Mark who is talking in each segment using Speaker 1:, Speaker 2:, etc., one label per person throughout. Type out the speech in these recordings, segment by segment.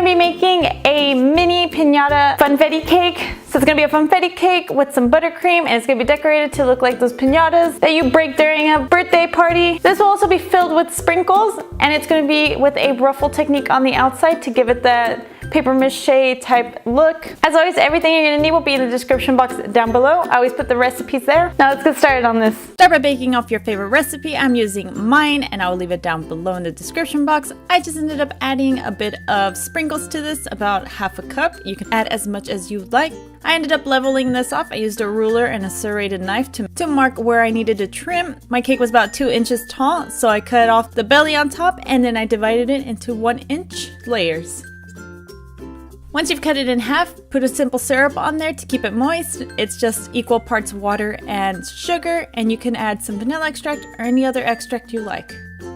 Speaker 1: gonna be making a mini piñata funfetti cake. So it's gonna be a funfetti cake with some buttercream, and it's gonna be decorated to look like those piñatas that you break during a birthday party. This will also be filled with sprinkles, and it's gonna be with a ruffle technique on the outside to give it that paper mache type look. As always, everything you're gonna need will be in the description box down below. I always put the recipes there. Now let's get started on this. Start by baking off your favorite recipe. I'm using mine, and I will leave it down below in the description box. I just ended up adding a bit of sprinkles to this, about half a cup. You can add as much as you like. I ended up leveling this off. I used a ruler and a serrated knife to mark where I needed to trim. My cake was about 2 inches tall, so I cut off the belly on top, and then I divided it into 1-inch layers. Once you've cut it in half, put a simple syrup on there to keep it moist. It's just equal parts water and sugar, and you can add some vanilla extract or any other extract you like.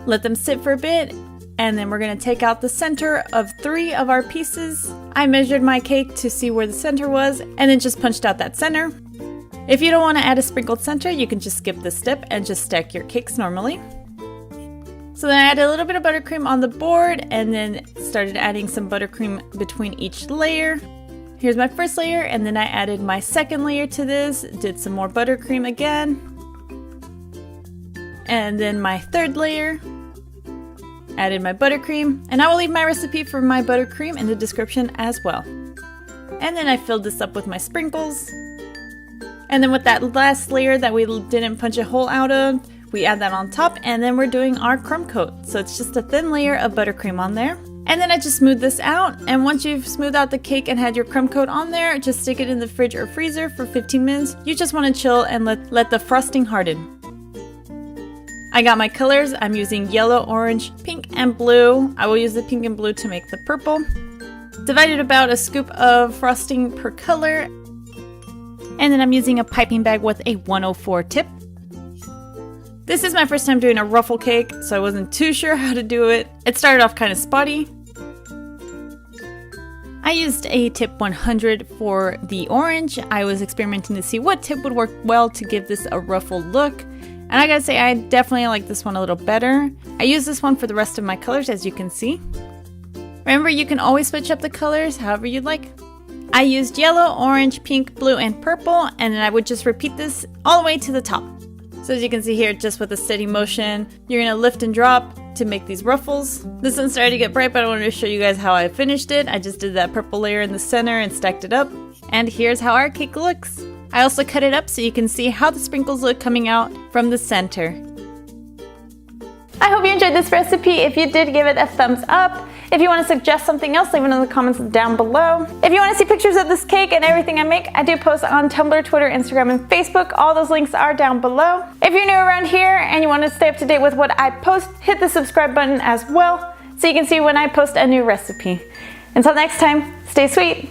Speaker 1: Let them sit for a bit, and then we're gonna take out the center of 3 of our pieces. I measured my cake to see where the center was, and then just punched out that center. If you don't wanna add a sprinkled center, you can just skip this step and just stack your cakes normally. So then I added a little bit of buttercream on the board, and then started adding some buttercream between each layer. Here's my first layer, and then I added my second layer to this, did some more buttercream again. And then my third layer, added my buttercream, and I will leave my recipe for my buttercream in the description as well. And then I filled this up with my sprinkles. And then with that last layer that we didn't punch a hole out of, we add that on top, and then we're doing our crumb coat. So it's just a thin layer of buttercream on there. And then I just smooth this out, and once you've smoothed out the cake and had your crumb coat on there, just stick it in the fridge or freezer for 15 minutes. You just want to chill and let the frosting harden. I got my colors. I'm using yellow, orange, pink, and blue. I will use the pink and blue to make the purple. Divided about a scoop of frosting per color. And then I'm using a piping bag with a 104 tip. This is my first time doing a ruffle cake, so I wasn't too sure how to do it. It started off kind of spotty. I used a tip 100 for the orange. I was experimenting to see what tip would work well to give this a ruffle look. And I gotta say, I definitely like this one a little better. I use this one for the rest of my colors, as you can see. Remember, you can always switch up the colors however you'd like. I used yellow, orange, pink, blue, and purple, and then I would just repeat this all the way to the top. So as you can see here, just with a steady motion, you're gonna lift and drop to make these ruffles. This one started to get bright, but I wanted to show you guys how I finished it. I just did that purple layer in the center and stacked it up. And here's how our cake looks. I also cut it up so you can see how the sprinkles look coming out from the center. I hope you enjoyed this recipe. If you did, give it a thumbs up. If you want to suggest something else, leave it in the comments down below. If you want to see pictures of this cake and everything I make, I do post on Tumblr, Twitter, Instagram, and Facebook. All those links are down below. If you're new around here and you want to stay up to date with what I post, hit the subscribe button as well so you can see when I post a new recipe. Until next time, stay sweet.